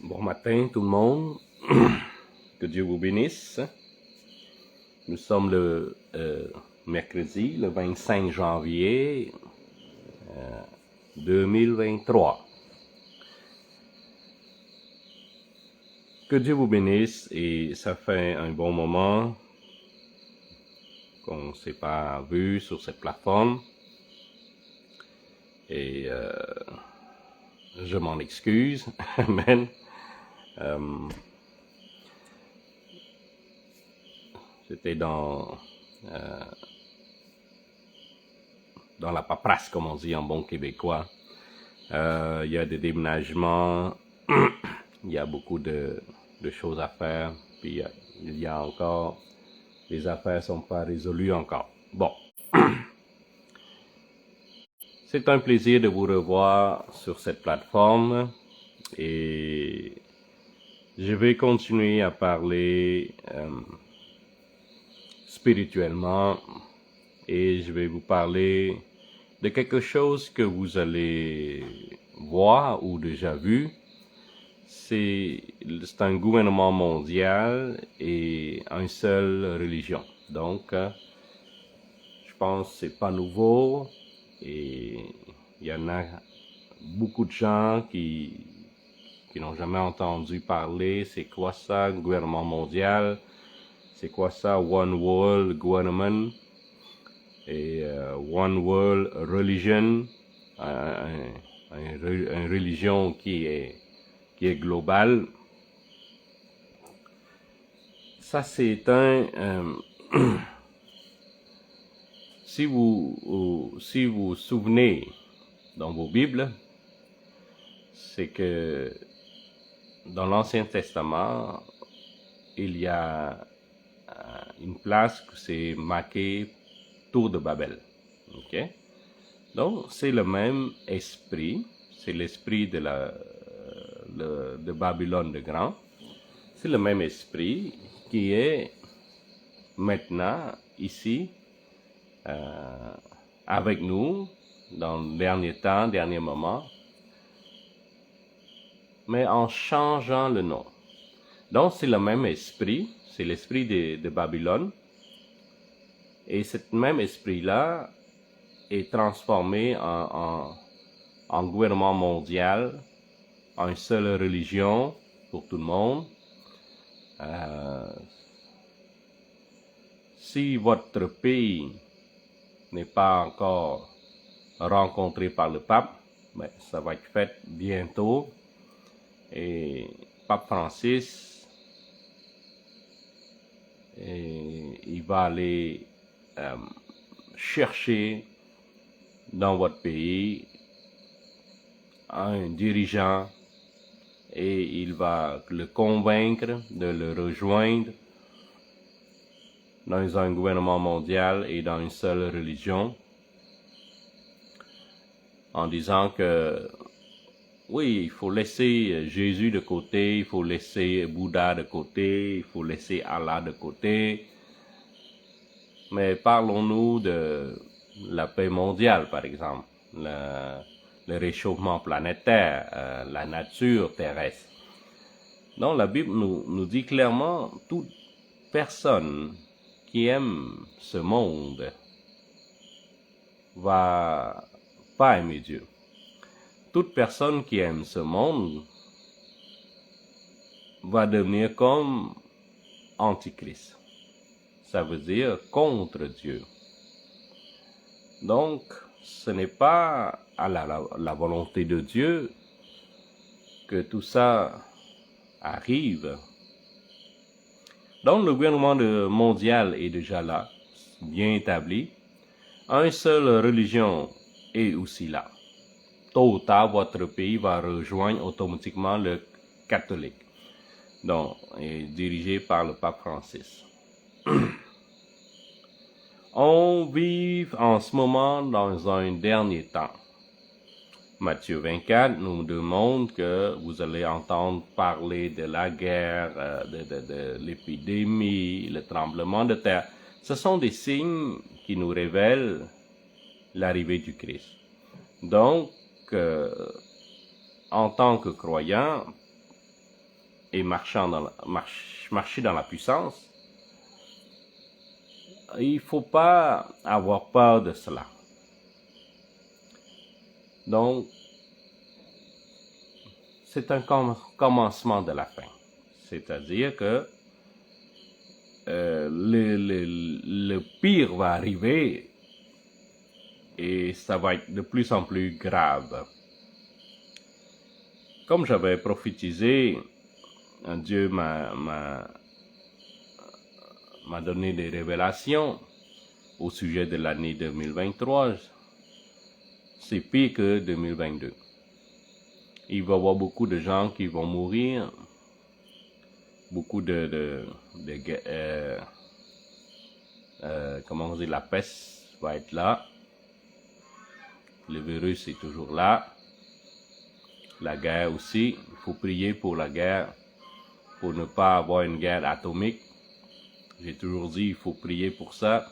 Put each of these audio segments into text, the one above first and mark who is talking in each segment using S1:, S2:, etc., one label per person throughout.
S1: Bon matin tout le monde, que Dieu vous bénisse. Nous sommes le mercredi, le 25 janvier 2023. Que Dieu vous bénisse, et ça fait un bon moment qu'on ne s'est pas vu sur cette plateforme. Et je m'en excuse, amen. J'étais dans la paperasse, comme on dit en bon québécois. Il y a des déménagements, il y a beaucoup de choses à faire, puis il y a encore, les affaires ne sont pas résolues encore. Bon, c'est un plaisir de vous revoir sur cette plateforme, et je vais continuer à parler spirituellement, et je vais vous parler de quelque chose que vous allez voir ou déjà vu. C'est un gouvernement mondial et une seule religion. Donc, je pense que c'est pas nouveau, et il y en a beaucoup de gens qui n'ont jamais entendu parler. C'est quoi ça, gouvernement mondial? C'est quoi ça, One World Government? Et One World Religion, une religion qui est globale. Ça, c'est si vous vous souvenez dans vos Bibles, c'est que dans l'Ancien Testament, il y a une place que c'est marqué Tour de Babel. Ok? Donc, c'est le même esprit, c'est l'esprit de Babylone le Grand. C'est le même esprit qui est maintenant ici avec nous dans le dernier temps, dernier moment, mais en changeant le nom. Donc, c'est le même esprit, c'est l'esprit de Babylone, et ce même esprit-là est transformé en gouvernement mondial, en une seule religion pour tout le monde. Si votre pays n'est pas encore rencontré par le pape, ben, ça va être fait bientôt. Et Pape Francis, il va aller chercher dans votre pays un dirigeant, et il va le convaincre de le rejoindre dans un gouvernement mondial et dans une seule religion, en disant que oui, il faut laisser Jésus de côté, il faut laisser Bouddha de côté, il faut laisser Allah de côté, mais parlons-nous de la paix mondiale, par exemple, le réchauffement planétaire, la nature terrestre. Donc la Bible nous dit clairement, toute personne qui aime ce monde va pas aimer Dieu. Toute personne qui aime ce monde va devenir comme Antichrist. Ça veut dire contre Dieu. Donc, ce n'est pas à la volonté de Dieu que tout ça arrive. Donc, le gouvernement mondial est déjà là, bien établi. Une seule religion est aussi là. Tôt ou tard, votre pays va rejoindre automatiquement le catholique, donc est dirigé par le pape Francis. On vit en ce moment dans un dernier temps. Matthieu 24 nous demande que vous allez entendre parler de la guerre, de l'épidémie, le tremblement de terre. Ce sont des signes qui nous révèlent l'arrivée du Christ. Donc, en tant que croyant, et marcher dans la puissance, il ne faut pas avoir peur de cela. Donc, c'est un commencement de la fin. C'est-à-dire que le pire va arriver et ça va être de plus en plus grave. Comme j'avais prophétisé, Dieu m'a donné des révélations au sujet de l'année 2023. C'est pire que 2022. Il va y avoir beaucoup de gens qui vont mourir, beaucoup comment on dit, la peste va être là, le virus est toujours là, la guerre aussi. Il faut prier pour la guerre, pour ne pas avoir une guerre atomique. J'ai toujours dit, il faut prier pour ça,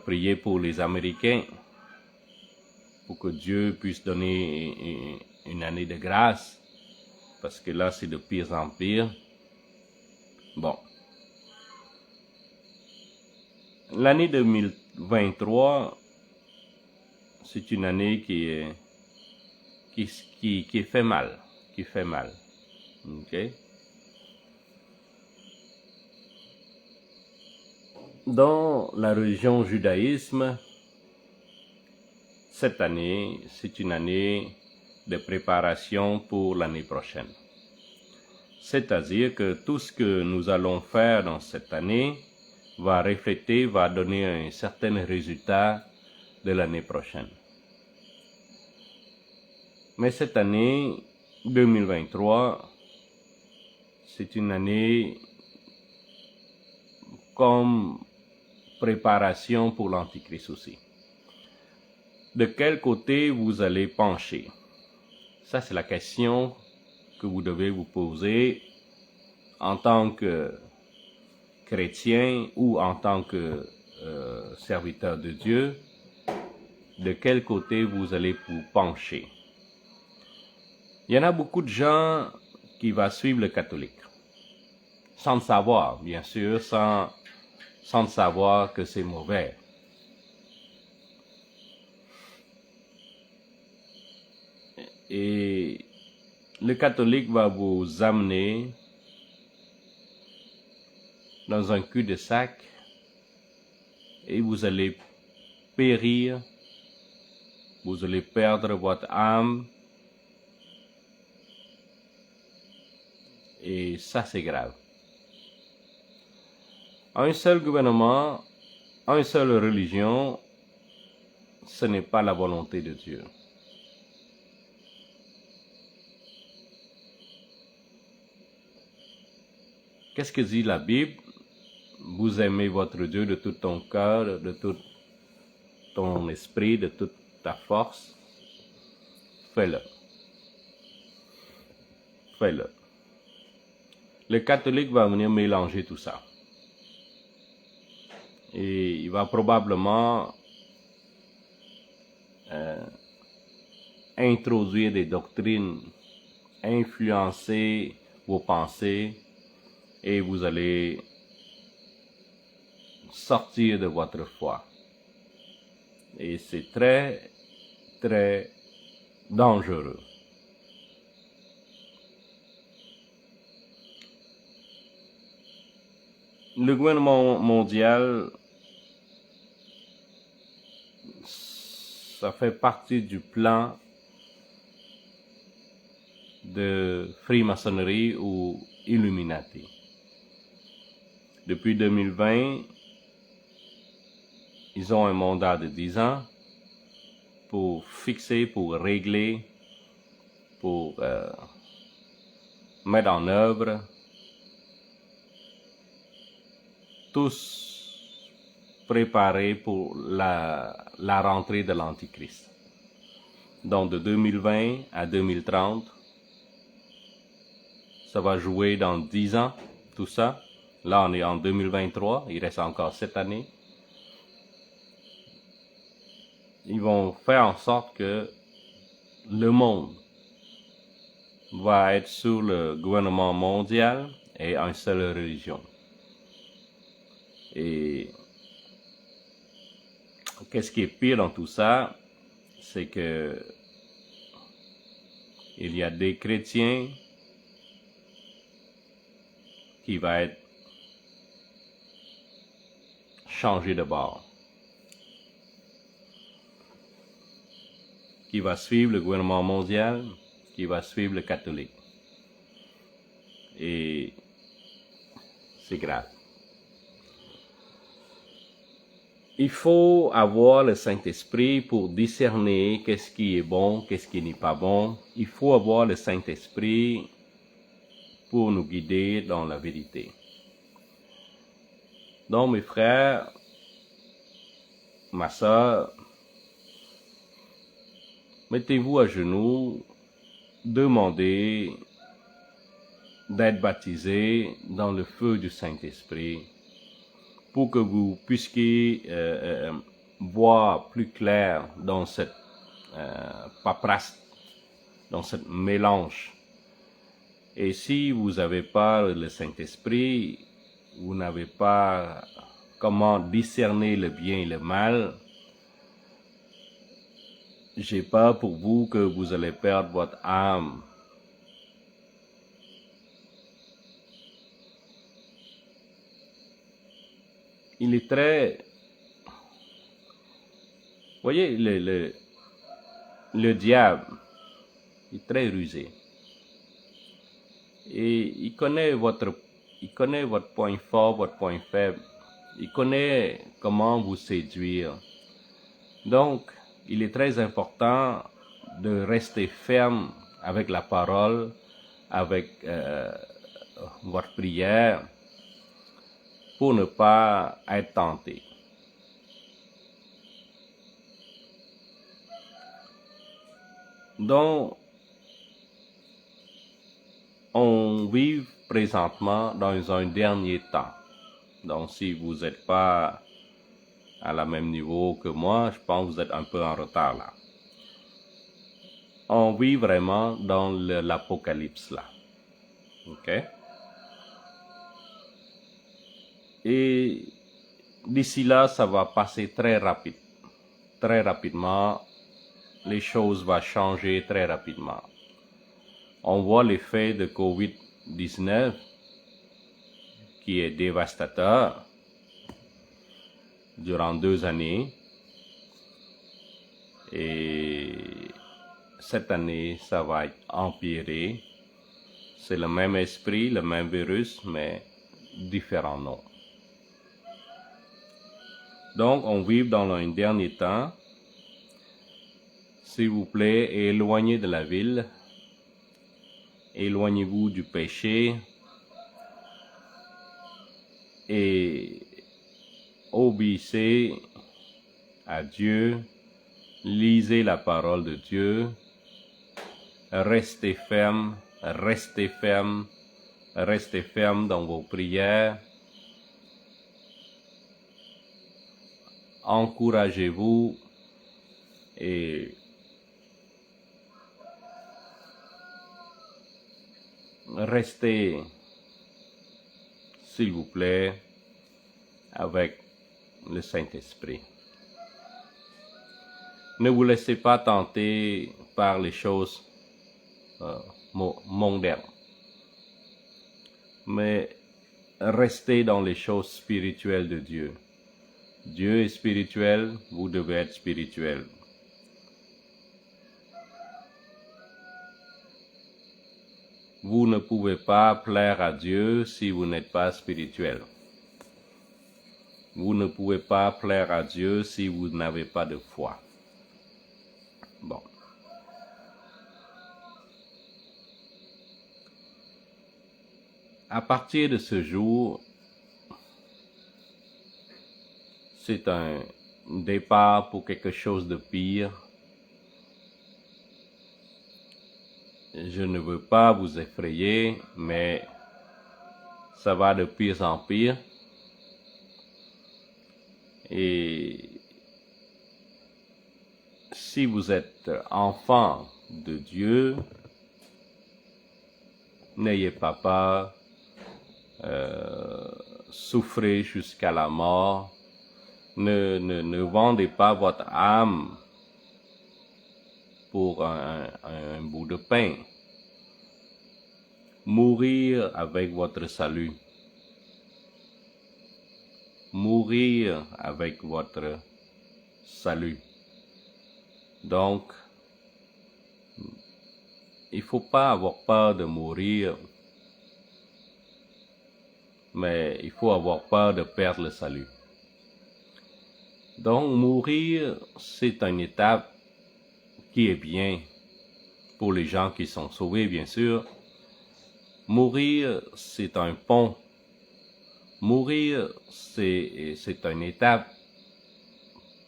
S1: prier pour les Américains, pour que Dieu puisse donner une année de grâce, parce que là, c'est de pire en pire. Bon. L'année 2023, c'est une année qui fait mal, ok? Dans la religion judaïsme, cette année, c'est une année de préparation pour l'année prochaine. C'est-à-dire que tout ce que nous allons faire dans cette année va refléter, va donner un certain résultat de l'année prochaine. Mais cette année 2023, c'est une année comme préparation pour l'Antichrist aussi. De quel côté vous allez pencher? Ça, c'est la question que vous devez vous poser en tant que chrétien ou en tant que serviteur de Dieu. De quel côté vous allez vous pencher? Il y en a beaucoup de gens qui vont suivre le catholique, sans le savoir, bien sûr, sans savoir que c'est mauvais. Et le catholique va vous amener dans un cul-de-sac et vous allez périr, vous allez perdre votre âme. Et ça, c'est grave. Un seul gouvernement, une seule religion, ce n'est pas la volonté de Dieu. Qu'est-ce que dit la Bible? Vous aimez votre Dieu de tout ton cœur, de tout ton esprit, de toute ta force. Fais-le. Fais-le. Le catholique va venir mélanger tout ça. Et il va probablement introduire des doctrines, influencer vos pensées, et vous allez sortir de votre foi. Et c'est très, très dangereux. Le gouvernement mondial, ça fait partie du plan de franc-maçonnerie ou Illuminati. Depuis 2020, ils ont un mandat de 10 ans pour fixer, pour régler, pour mettre en œuvre tous préparés pour la rentrée de l'Antichrist. Donc de 2020 à 2030, ça va jouer dans 10 ans, tout ça. Là, on est en 2023, il reste encore 7 années. Ils vont faire en sorte que le monde va être sous le gouvernement mondial et une seule religion. Et qu'est-ce qui est pire dans tout ça, c'est que il y a des chrétiens qui vont être changés de bord, qui va suivre le gouvernement mondial, qui va suivre le catholique. Et c'est grave. Il faut avoir le Saint-Esprit pour discerner qu'est-ce qui est bon, qu'est-ce qui n'est pas bon. Il faut avoir le Saint-Esprit pour nous guider dans la vérité. Donc, mes frères, ma soeur, mettez-vous à genoux, demandez d'être baptisé dans le feu du Saint-Esprit pour que vous puissiez voir plus clair dans cette paperasse, dans ce mélange. Et si vous n'avez pas le Saint-Esprit, vous n'avez pas comment discerner le bien et le mal, j'ai peur pour vous que vous allez perdre votre âme. Il est très... Vous voyez, le diable est très rusé. Et il connaît votre point fort, votre point faible. Il connaît comment vous séduire. Donc, il est très important de rester ferme avec la parole, avec votre prière, pour ne pas être tenté. Donc, on vit présentement dans un dernier temps. Donc, si vous n'êtes pas à la même niveau que moi, je pense que vous êtes un peu en retard là. On vit vraiment dans l'apocalypse là. OK? Et d'ici là, ça va passer très rapide. Très rapidement, les choses vont changer très rapidement. On voit l'effet de COVID-19 qui est dévastateur durant 2 années. Et cette année, ça va être empiré. C'est le même esprit, le même virus, mais différents noms. Donc, on vit dans un dernier temps. S'il vous plaît, éloignez de la ville. Éloignez-vous du péché. Et obéissez à Dieu. Lisez la parole de Dieu. Restez ferme. Restez ferme. Restez ferme dans vos prières. Encouragez-vous et restez, s'il vous plaît, avec le Saint-Esprit. Ne vous laissez pas tenter par les choses mondaines, mais restez dans les choses spirituelles de Dieu. Dieu est spirituel, vous devez être spirituel. Vous ne pouvez pas plaire à Dieu si vous n'êtes pas spirituel. Vous ne pouvez pas plaire à Dieu si vous n'avez pas de foi. Bon. À partir de ce jour, c'est un départ pour quelque chose de pire. Je ne veux pas vous effrayer, mais ça va de pire en pire. Et si vous êtes enfant de Dieu, N'ayez pas peur. Souffrez jusqu'à la mort. Ne vendez pas votre âme pour un bout de pain. Mourir avec votre salut. Mourir avec votre salut. Donc, il ne faut pas avoir peur de mourir, mais il faut avoir peur de perdre le salut. Donc, mourir, c'est une étape qui est bien pour les gens qui sont sauvés, bien sûr. Mourir, c'est un pont. Mourir, c'est une étape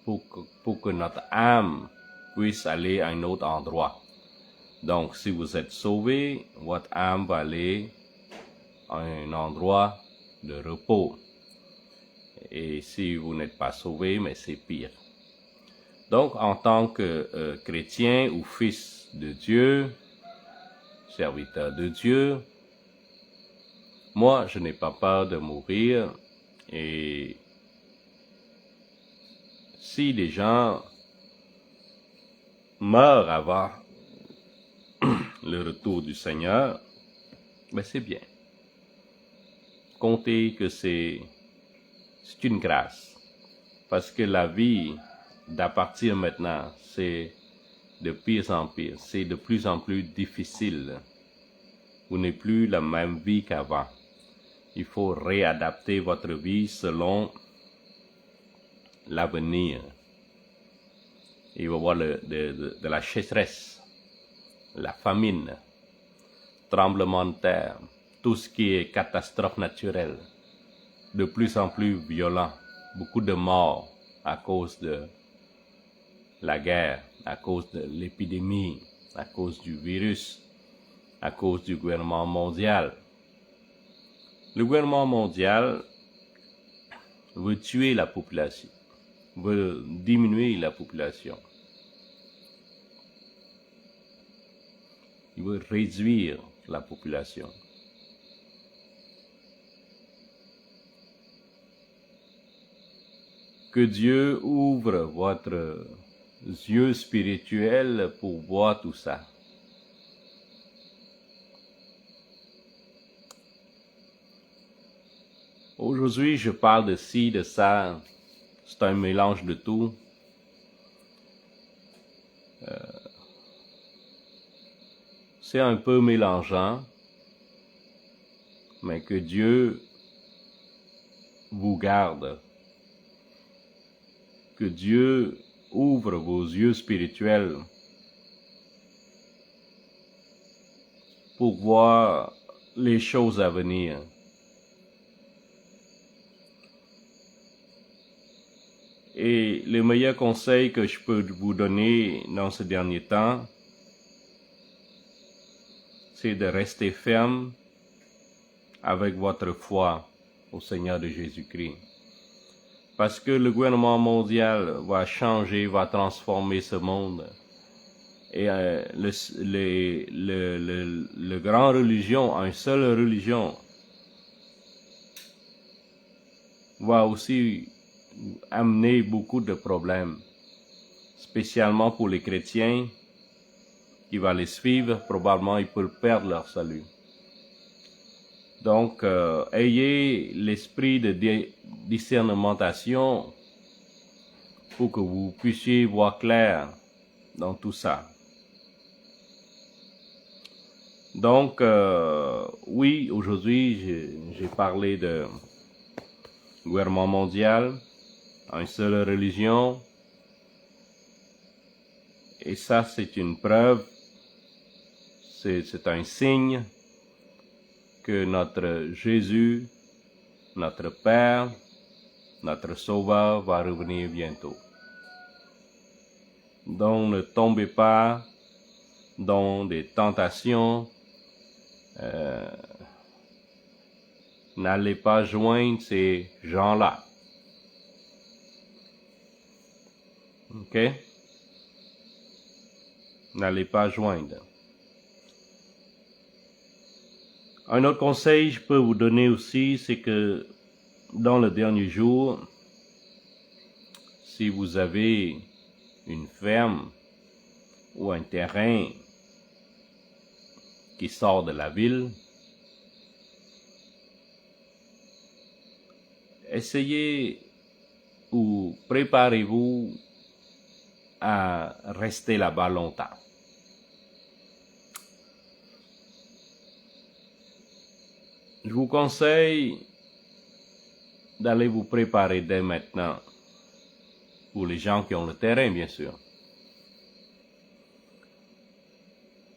S1: pour que notre âme puisse aller à un autre endroit. Donc, si vous êtes sauvé, votre âme va aller à un endroit de repos. Et si vous n'êtes pas sauvé, mais c'est pire. Donc, en tant que chrétien ou fils de Dieu, serviteur de Dieu, moi, je n'ai pas peur de mourir. Et si les gens meurent avant le retour du Seigneur, ben c'est bien. Comptez que c'est une grâce. Parce que la vie, d'à partir maintenant, c'est de pire en pire. C'est de plus en plus difficile. Vous n'avez plus la même vie qu'avant. Il faut réadapter votre vie selon l'avenir. Il va y avoir de la sécheresse, la famine, tremblement de terre, tout ce qui est catastrophe naturelle, de plus en plus violent, beaucoup de morts à cause de la guerre, à cause de l'épidémie, à cause du virus, à cause du gouvernement mondial. Le gouvernement mondial veut tuer la population, veut diminuer la population. Il veut réduire la population. Que Dieu ouvre votre yeux spirituels pour voir tout ça. Aujourd'hui, je parle de ci, de ça. C'est un mélange de tout. C'est un peu mélangeant, mais que Dieu vous garde. Que Dieu ouvre vos yeux spirituels pour voir les choses à venir. Et le meilleur conseil que je peux vous donner dans ce dernier temps, c'est de rester ferme avec votre foi au Seigneur de Jésus-Christ. Parce que le gouvernement mondial va changer, va transformer ce monde. Et le grand religion, une seule religion, va aussi amener beaucoup de problèmes, spécialement pour les chrétiens qui vont les suivre. Probablement, ils peuvent perdre leur salut. Donc, ayez l'esprit de discernementation pour que vous puissiez voir clair dans tout ça. Donc, oui, aujourd'hui, j'ai parlé de gouvernement mondial, une seule religion. Et ça, c'est une preuve, c'est un signe que notre Jésus, notre Père, notre Sauveur va revenir bientôt. Donc, ne tombez pas dans des tentations. N'allez pas joindre ces gens-là. OK? N'allez pas joindre. Un autre conseil que je peux vous donner aussi, c'est que dans le dernier jour, si vous avez une ferme ou un terrain qui sort de la ville, essayez ou préparez-vous à rester là-bas longtemps. Je vous conseille d'aller vous préparer dès maintenant, pour les gens qui ont le terrain, bien sûr.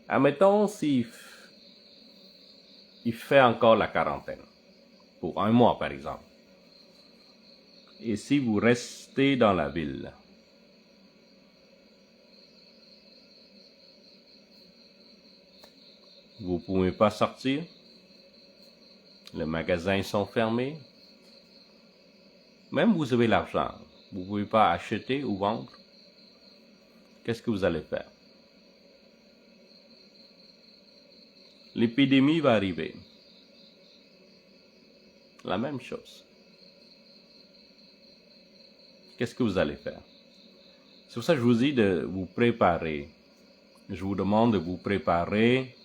S1: Admettons s'il fait encore la quarantaine, pour un mois par exemple. Et si vous restez dans la ville, vous ne pouvez pas sortir, les magasins sont fermés, même vous avez l'argent, vous ne pouvez pas acheter ou vendre, qu'est-ce que vous allez faire? L'épidémie va arriver. La même chose. Qu'est-ce que vous allez faire? C'est pour ça que je vous dis de vous préparer. Je vous demande de vous préparer.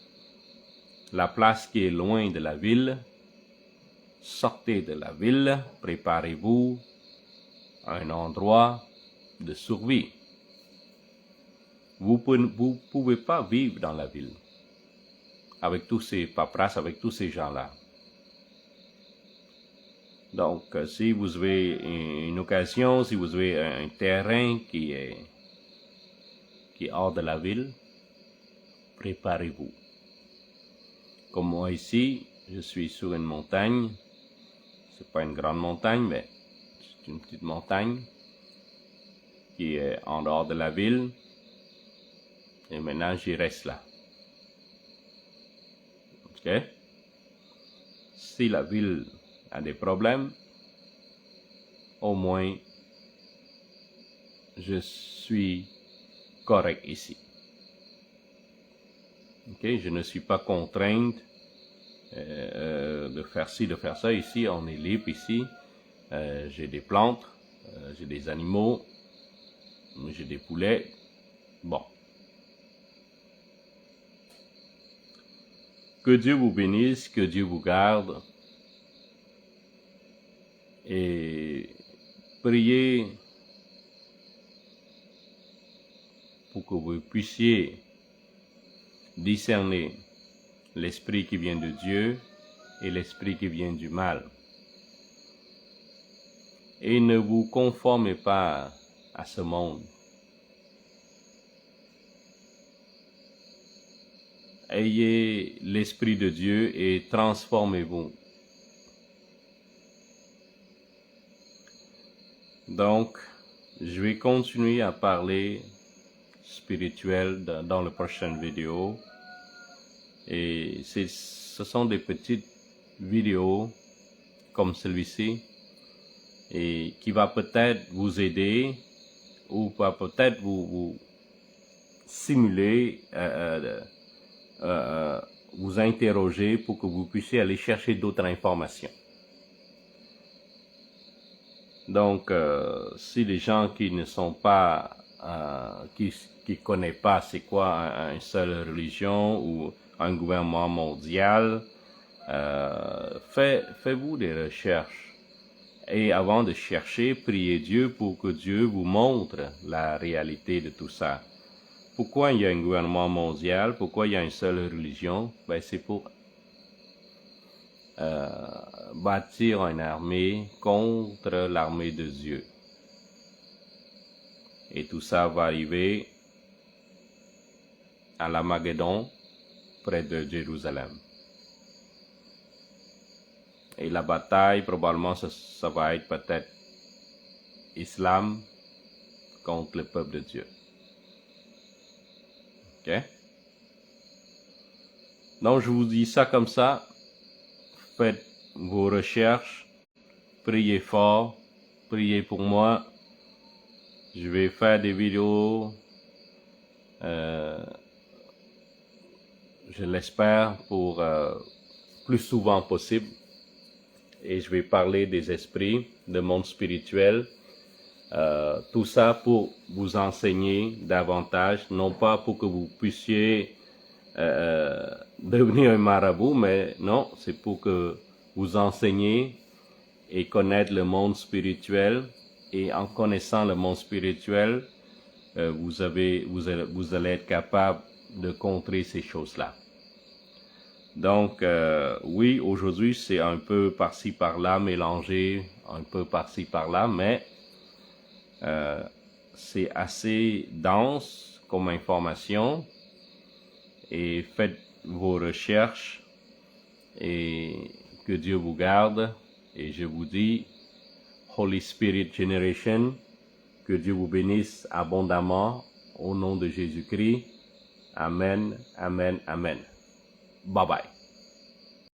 S1: La place qui est loin de la ville, sortez de la ville, préparez-vous à un endroit de survie. Vous ne pouvez pas vivre dans la ville avec tous ces paperasses, avec tous ces gens-là. Donc, si vous avez une occasion, si vous avez un terrain qui est hors de la ville, préparez-vous. Comme moi ici, je suis sur une montagne. C'est pas une grande montagne, mais c'est une petite montagne qui est en dehors de la ville. Et maintenant, j'y reste là. Ok? Si la ville a des problèmes, au moins, je suis correct ici. Okay? Je ne suis pas contrainte de faire ci, de faire ça. Ici, on est libre ici. J'ai des plantes, j'ai des animaux, j'ai des poulets. Bon. Que Dieu vous bénisse, que Dieu vous garde. Et priez pour que vous puissiez discerner l'esprit qui vient de Dieu et l'esprit qui vient du mal. Et ne vous conformez pas à ce monde. Ayez l'esprit de Dieu et transformez-vous. Donc, je vais continuer à parler spirituel dans la prochaine vidéo. Et ce sont des petites vidéos comme celui-ci et qui va peut-être vous aider ou va peut-être vous simuler, vous interroger pour que vous puissiez aller chercher d'autres informations. Donc, si les gens qui ne sont pas, qui connaissent pas c'est quoi une seule religion ou un gouvernement mondial, faites-vous des recherches. Et avant de chercher, priez Dieu pour que Dieu vous montre la réalité de tout ça. Pourquoi il y a un gouvernement mondial? Pourquoi il y a une seule religion? Ben, c'est pour bâtir une armée contre l'armée de Dieu. Et tout ça va arriver à l'Armageddon, près de Jérusalem. Et la bataille, probablement, ça va être peut-être Islam contre le peuple de Dieu. Ok? Donc, je vous dis ça comme ça. Faites vos recherches. Priez fort. Priez pour moi. Je vais faire des vidéos. Je l'espère pour plus souvent possible. Et je vais parler des esprits, du monde spirituel. Tout ça pour vous enseigner davantage, non pas pour que vous puissiez devenir un marabout, mais non, c'est pour que vous enseigniez et connaître le monde spirituel. Et en connaissant le monde spirituel, vous allez être capable de contrer ces choses-là. Donc, oui, aujourd'hui, c'est un peu par-ci, par-là, mélangé, un peu par-ci, par-là, mais c'est assez dense comme information. Et faites vos recherches et que Dieu vous garde. Et je vous dis, Holy Spirit Generation, que Dieu vous bénisse abondamment au nom de Jésus-Christ. Amen, amen, amen. Bye bye.